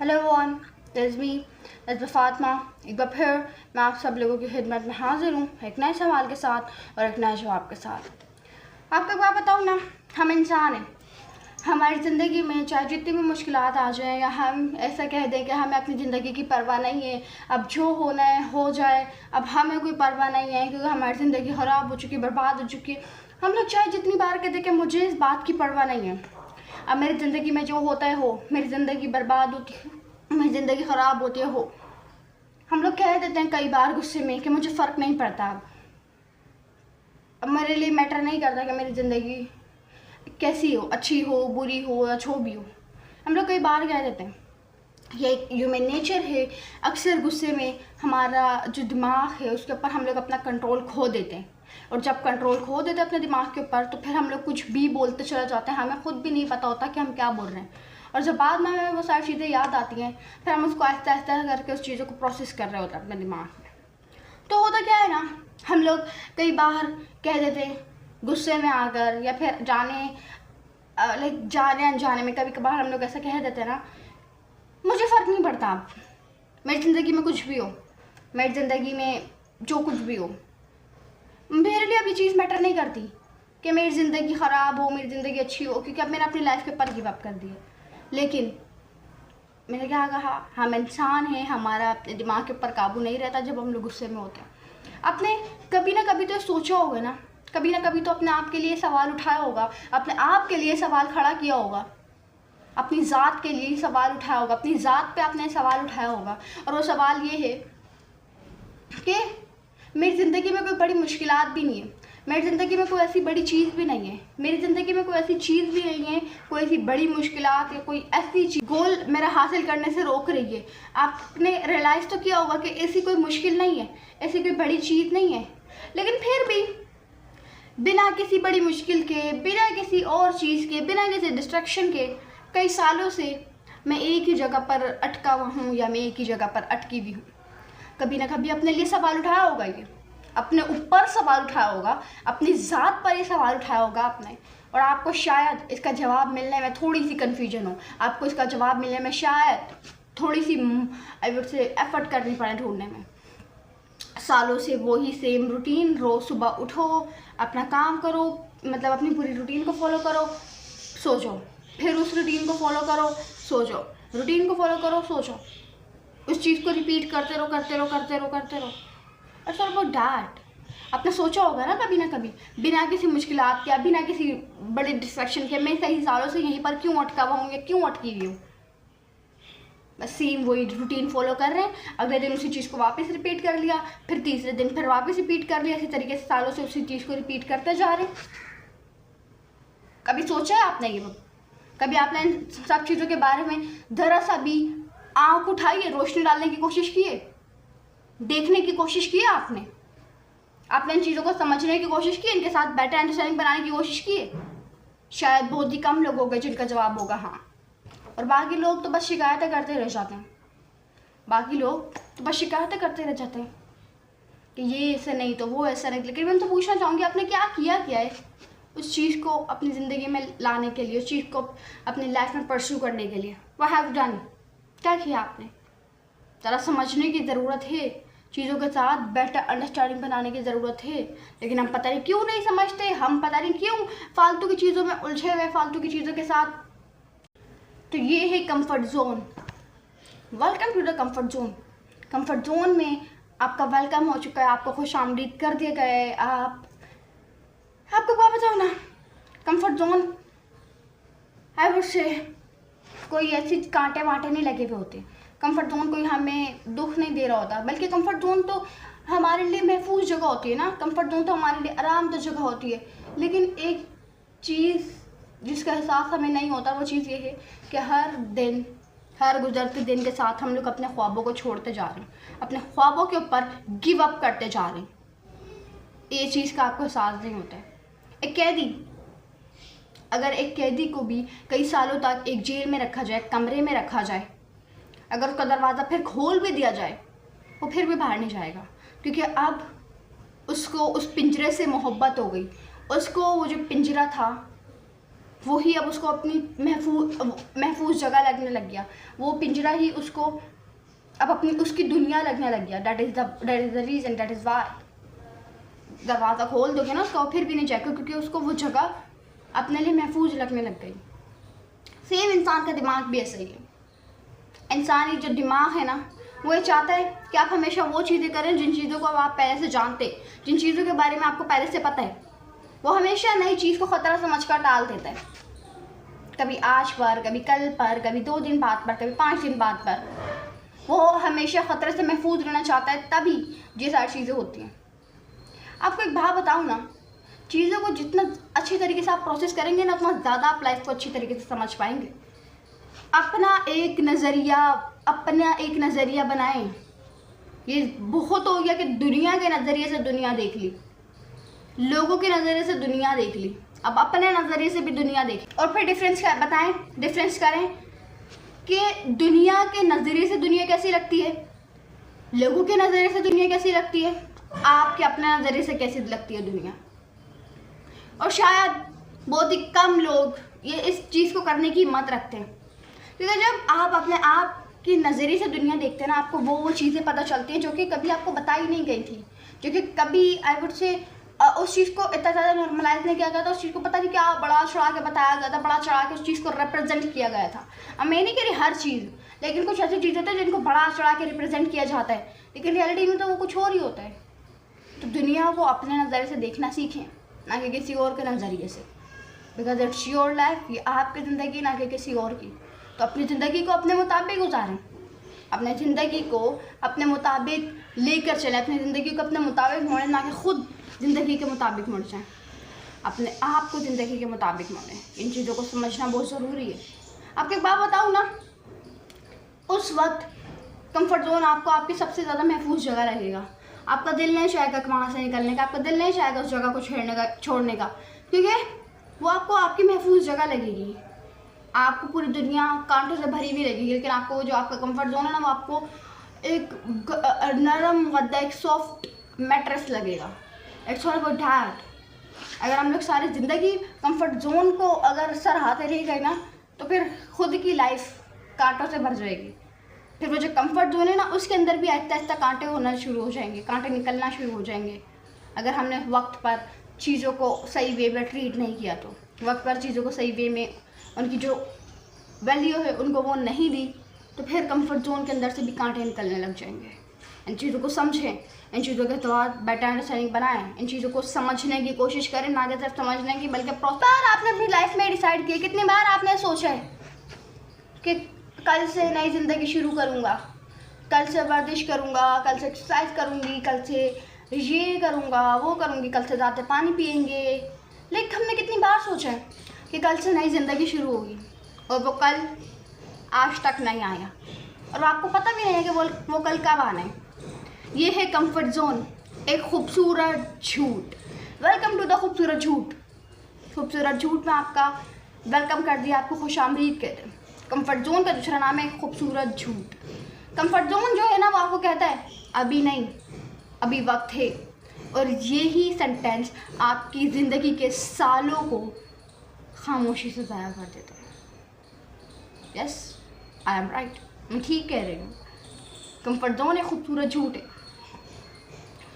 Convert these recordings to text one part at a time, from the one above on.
Hello everyone, this मी फातिमा। एक बार फिर मैं आप सब लोगों की खिदमत में हाजिर हूँ एक नए सवाल के साथ और एक नए जवाब के साथ। आपको एक बात बताऊँ ना, हम इंसान हैं। हमारी ज़िंदगी में चाहे जितनी भी मुश्किलात आ जाएं या हम ऐसा कह दें कि हमें अपनी ज़िंदगी की परवाह नहीं है, अब जो होना है हो जाए, अब हमें कोई परवाह नहीं है क्योंकि हमारी ज़िंदगी ख़राब हो चुकी, बर्बाद हो चुकी है। हम लोग चाहे जितनी बार कह दें कि मुझे इस बात की परवाह नहीं है, अब मेरी ज़िंदगी में जो होता है हो, मेरी ज़िंदगी बर्बाद होती है, मेरी ज़िंदगी ख़राब होती है हो, हम लोग कह देते हैं कई बार गुस्से में कि मुझे फ़र्क नहीं पड़ता, अब मेरे लिए मैटर नहीं करता कि मेरी ज़िंदगी कैसी हो, अच्छी हो, बुरी हो या जो भी हो। हम लोग कई बार कह देते हैं, ये एक ह्यूमन नेचर है। अक्सर गुस्से में हमारा जो दिमाग है उसके ऊपर हम लोग अपना कंट्रोल खो देते हैं, और जब कंट्रोल खो देते हैं अपने दिमाग के ऊपर तो फिर हम लोग कुछ भी बोलते चले जाते हैं, हमें खुद भी नहीं पता होता कि हम क्या बोल रहे हैं। और जब बाद में हमें वो सारी चीज़ें याद आती हैं फिर हम उसको आहिस्ता आहिस्ता करके उस चीज़ों को प्रोसेस कर रहे होते हैं अपने दिमाग में। तो होता क्या है ना, हम लोग कई बार कह देते हैं गुस्से में आकर या फिर जाने अनजाने में कभी कभार हम लोग ऐसा कह देते हैं ना, मुझे फ़र्क नहीं पड़ता, अब मेरी ज़िंदगी में कुछ भी हो, मेरी ज़िंदगी में जो कुछ भी हो, मेरे लिए अब ये चीज़ मैटर नहीं करती कि मेरी ज़िंदगी ख़राब हो, मेरी ज़िंदगी अच्छी हो, क्योंकि अब मैंने अपनी लाइफ के ऊपर गिव अप कर दिया। लेकिन मैंने क्या कहा, हम इंसान हैं, हमारा अपने दिमाग के ऊपर काबू नहीं रहता जब हम लोग गुस्से में होते हैं। आपने कभी ना कभी तो सोचा होगा ना, कभी ना कभी तो अपने आप के लिए सवाल उठाया होगा, अपने आप के लिए सवाल खड़ा किया होगा, अपनी ज़ात के लिए सवाल उठाया होगा, अपनी ज़ात पे आपने सवाल उठाया होगा। और वो सवाल ये है कि मेरी ज़िंदगी में कोई बड़ी मुश्किलात भी नहीं है, मेरी ज़िंदगी में कोई ऐसी बड़ी चीज़ भी नहीं है, मेरी ज़िंदगी में कोई ऐसी चीज़ भी नहीं है, कोई ऐसी बड़ी मुश्किलात या कोई ऐसी चीज़ गोल मेरा हासिल करने से रोक रही है। आपने रियलाइज़ तो किया होगा कि ऐसी कोई मुश्किल नहीं है, ऐसी कोई बड़ी चीज़ नहीं है, लेकिन फिर भी बिना किसी बड़ी मुश्किल के, बिना किसी और चीज़ के, बिना किसी डिस्ट्रैक्शन के कई सालों से मैं एक ही जगह पर अटका हुआ हूँ या मैं एक ही जगह पर अटकी हुई हूँ। कभी ना कभी अपने लिए सवाल उठाया होगा, ये अपने ऊपर सवाल उठाया होगा, अपनी ज़ात पर ये सवाल उठाया होगा आपने, और आपको शायद इसका जवाब मिलने में थोड़ी सी कन्फ्यूजन हो, आपको इसका जवाब मिलने में शायद थोड़ी सी आई वुड से एफर्ट करनी पड़े ढूंढने में। सालों से वही सेम रूटीन, रोज़ सुबह उठो, अपना काम करो, मतलब अपनी पूरी रूटीन को फॉलो करो, सो जाओ, फिर उस रूटीन को फॉलो करो, सो जाओ, रूटीन को फॉलो करो, सो जाओ, उस चीज़ को रिपीट करते रहो करते रहो करते रहो करते रहो। और फॉर अबाउट डैट आपने सोचा होगा ना कभी बिना किसी मुश्किलात के, बिना किसी बड़े डिस्ट्रैक्शन के, मैं कई सालों से यहीं पर क्यों अटका हुआ हूँ या क्यों अटकी हुई हूँ। बस सेम वही रूटीन फॉलो कर रहे हैं, अगले दिन उसी चीज़ को वापस रिपीट कर लिया, फिर तीसरे दिन फिर वापस रिपीट कर लिया, इसी तरीके से सालों से उसी चीज़ को रिपीट करते जा रहे हैं। कभी सोचा है आपने ये? कभी आपने इन सब चीज़ों के बारे में ज़रा सा भी आँख उठाई है, रोशनी डालने की कोशिश की है, देखने की कोशिश की है आपने इन चीज़ों को समझने की कोशिश की, इनके साथ बेटर अंडरस्टैंडिंग बनाने की कोशिश की है? शायद बहुत ही कम लोग होंगे जिनका जवाब होगा हाँ, और बाकी लोग तो बस शिकायतें करते रह जाते हैं, बाकी लोग तो बस शिकायतें करते रह जाते हैं कि ये ऐसा नहीं तो वो ऐसा नहीं। लेकिन मैं तो पूछना चाहूँगी, आपने क्या है उस चीज़ को अपनी ज़िंदगी में लाने के लिए, उस चीज़ को अपनी लाइफ में परस्यू करने के लिए? व्हाट हैव डन, क्या किया आपने? ज़रा समझने की ज़रूरत है, चीज़ों के साथ बेटर अंडरस्टैंडिंग बनाने की ज़रूरत है, लेकिन हम पता नहीं क्यों नहीं समझते, हम पता नहीं क्यों फालतू की चीज़ों में उलझे हुए, फालतू की चीज़ों के साथ। तो ये है comfort zone. Welcome to the comfort zone. Comfort zone में आपका वेलकम हो चुका है, आपको खुश आमदीद कर दिया गया है। आपको क्या बताओ ना, comfort zone I would say कोई ऐसी कांटे वांटे नहीं लगे हुए होते, कंफर्ट जोन कोई हमें दुख नहीं दे रहा होता, बल्कि कंफर्ट जोन तो हमारे लिए महफूज जगह होती है ना, कंफर्ट जोन तो हमारे लिए आराम तो जगह होती है। लेकिन एक चीज़ जिसका एहसास हमें नहीं होता वो चीज़ ये है कि हर गुजरते दिन के साथ हम लोग अपने ख्वाबों को छोड़ते जा रहे हैं, अपने ख्वाबों के ऊपर गिव अप करते जा रहे हैं। ये चीज़ का आपको एहसास नहीं होता है। अगर एक कैदी को भी कई सालों तक एक जेल में रखा जाए, कमरे में रखा जाए, अगर उसका दरवाज़ा फिर खोल भी दिया जाए वो फिर भी बाहर नहीं जाएगा, क्योंकि अब उसको उस पिंजरे से मोहब्बत हो गई, उसको वो जो पिंजरा था वही अब उसको अपनी महफूज जगह लगने लग गया, वो पिंजरा ही उसको अब अपनी उसकी दुनिया लगने लग गया। That is the reason, that is why. दरवाज़ा खोल दोगे ना उसका, फिर भी नहीं जाएगा, क्योंकि उसको वो जगह अपने लिए महफूज लगने लग गई। सेम इंसान का दिमाग भी ऐसा ही है। इंसानी जो दिमाग है ना, वो ये चाहता है कि आप हमेशा वो चीज़ें करें जिन चीज़ों को आप पहले से जानते, जिन चीज़ों के बारे में आपको पहले से पता है। वो हमेशा नई चीज़ को ख़तरा समझकर टाल देता है, कभी आज पर, कभी कल पर, कभी 2 दिन बाद पर, कभी 5 दिन बाद पर। वो हमेशा ख़तरे से महफूज रहना चाहता है, तभी ये सारी चीज़ें होती हैं। आपको एक बात बताऊँ ना, चीज़ों को जितना अच्छी तरीके से आप प्रोसेस करेंगे ना, उतना ज़्यादा आप लाइफ को अच्छी तरीके से समझ पाएंगे। अपना एक नज़रिया बनाएं। ये बहुत हो गया कि दुनिया के नज़रिए से दुनिया देख ली, लोगों के नज़रिए से दुनिया देख ली, अब अपने नज़रिए से भी दुनिया देखें और फिर डिफरेंस करें कि दुनिया के नज़रिए से दुनिया कैसी लगती है, लोगों के नज़रिए से दुनिया कैसी लगती है, आपके अपने नज़रिए से कैसी लगती है दुनिया। और शायद बहुत ही कम लोग ये इस चीज़ को करने की हिम्मत रखते हैं, क्योंकि जब आप अपने आप के नज़रिए से दुनिया देखते हैं ना, आपको वो चीज़ें पता चलती हैं जो कि कभी आपको बताई नहीं गई थी, जो कि कभी आई वुड से उस चीज़ को इतना ज़्यादा नॉर्मलाइज नहीं किया गया था, उस चीज़ को पता नहीं क्या बड़ा चढ़ा के बताया गया था, बड़ा चढ़ा के उस चीज़ को रिप्रेजेंट किया गया था। अब मैं नहीं कह रही हर चीज़, लेकिन कुछ ऐसी चीज़ होती है जिनको बड़ा चढ़ा के रिप्रेजेंट किया जाता है, लेकिन रियलिटी में तो वो कुछ और ही होता है। तो दुनिया को अपने नज़रिए से देखना सीखें, ना कि किसी और के नज़रिए से, बिकॉज इट्स योर लाइफ, ये आपकी ज़िंदगी ना कि किसी और की। तो अपनी ज़िंदगी को अपने मुताबिक गुजारें, अपने ज़िंदगी को अपने मुताबिक लेकर चलें, अपनी ज़िंदगी को अपने मुताबिक मोड़ें, ना कि खुद ज़िंदगी के मुताबिक मुड़ जाएं। अपने आप को ज़िंदगी के मुताबिक मोड़ें। इन चीज़ों को समझना बहुत ज़रूरी है। आपको एक बात बताऊँ ना, उस वक्त कंफर्ट जोन आपको आपकी सबसे ज़्यादा महफूज जगह लगेगा। आपका दिल नहीं चाहेगा वहाँ से निकलने का, आपका दिल नहीं चाहेगा उस जगह को छोड़ने का, क्योंकि वो आपको आपकी महफूज जगह लगेगी। आपको पूरी दुनिया कांटों से भरी हुई लगेगी, लेकिन आपको जो आपका कंफर्ट जोन है ना, वो आपको एक नरम गद्दा, एक सॉफ्ट मैट्रेस लगेगा। It's all about that. अगर हम लोग सारी ज़िंदगी कंफर्ट जोन को अगर सराहते रह गए ना, तो फिर खुद की लाइफ कांटों से भर जाएगी। फिर वो जो कंफर्ट जोन है ना, उसके अंदर भी आहिस्ता आहिस्ता कांटे होना शुरू हो जाएंगे, कांटे निकलना शुरू हो जाएंगे। अगर हमने वक्त पर चीज़ों को सही वे में ट्रीट नहीं किया, तो वक्त पर चीज़ों को सही वे में उनकी जो वैल्यू है उनको वो नहीं दी, तो फिर कंफर्ट जोन के अंदर से भी कांटे निकलने लग जाएंगे। इन चीज़ों को समझें, इन चीज़ों के बाद बेटर अंडरस्टैंडिंग बनाएं, इन चीज़ों को समझने की कोशिश करें, ना कि सिर्फ समझने की, बल्कि बार आपने अपनी लाइफ में डिसाइड किया, कितनी बार आपने सोचा है कि कल से नई ज़िंदगी शुरू करूँगा, कल से वर्जिश करूँगा, कल से एक्सरसाइज करूँगी, कल से ये करूँगा, वो करूँगी, कल से ज़्यादा पानी पिएंगे। लेकिन हमने कितनी बार सोचा है कि कल से नई ज़िंदगी शुरू होगी, और वो कल आज तक नहीं आया, और आपको पता भी नहीं है कि वो कल कब आना है। ये है कंफर्ट जोन, एक खूबसूरत झूठ। वेलकम टू द खूबसूरत झूठ। खूबसूरत झूठ में आपका वेलकम कर दिया, आपको खुशामदीद कहते हैं। कंफर्ट जोन का दूसरा नाम है खूबसूरत झूठ। कंफर्ट जोन जो है ना, वो आपको कहता है अभी नहीं, अभी वक्त है, और यही सेंटेंस आपकी ज़िंदगी के सालों को खामोशी से ज़ाया कर देता है। यस, आई एम राइट, मैं ठीक कह रही हूँ। कंफर्ट जोन एक खूबसूरत झूठ है।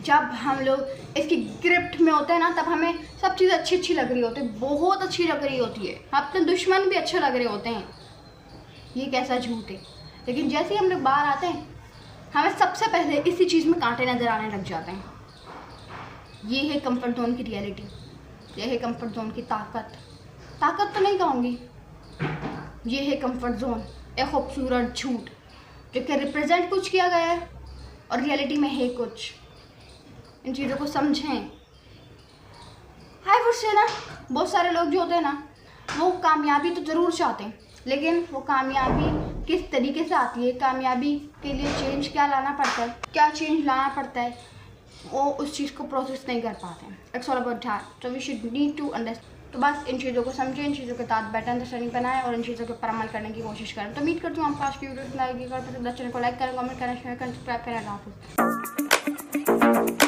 जब हम लोग इसकी ग्रिप्ट में होते हैं ना, तब हमें सब चीज़ अच्छी लग रही होती है, बहुत अच्छी लग रही होती है, अपने दुश्मन भी अच्छे लग रहे होते हैं। ये कैसा झूठ है। लेकिन जैसे ही हम लोग बाहर आते हैं, हमें सबसे पहले इसी चीज़ में कांटे नज़र आने लग जाते हैं। ये है कंफर्ट जोन की रियलिटी, ये है कंफर्ट जोन की ताकत तो नहीं कहूँगी, ये है कंफर्ट जोन, एक खूबसूरत झूठ जो कि रिप्रेजेंट कुछ किया गया है और रियलिटी में है कुछ। इन चीज़ों को समझें। हाई वुड से ना, बहुत सारे लोग जो होते हैं ना, वो कामयाबी तो ज़रूर चाहते हैं, लेकिन वो कामयाबी किस तरीके से आती है, कामयाबी के लिए चेंज क्या लाना पड़ता है, क्या चेंज लाना पड़ता है, वो उस चीज़ को प्रोसेस नहीं कर पाते हैं। It's all about that. तो we should need to understand. तो बस इन चीज़ों को समझें, इन चीज़ों के साथ बेटर अंडरस्टैंडिंग बनाएं और इन चीज़ों के ऊपर अमल करने की कोशिश करें। तो उम्मीद करती हूँ आपको आज की वीडियो पसंद आएगी। अगर पसंद चैनल को लाइक करें, कमेंट करें, शेयर करें, सब्सक्राइब करें।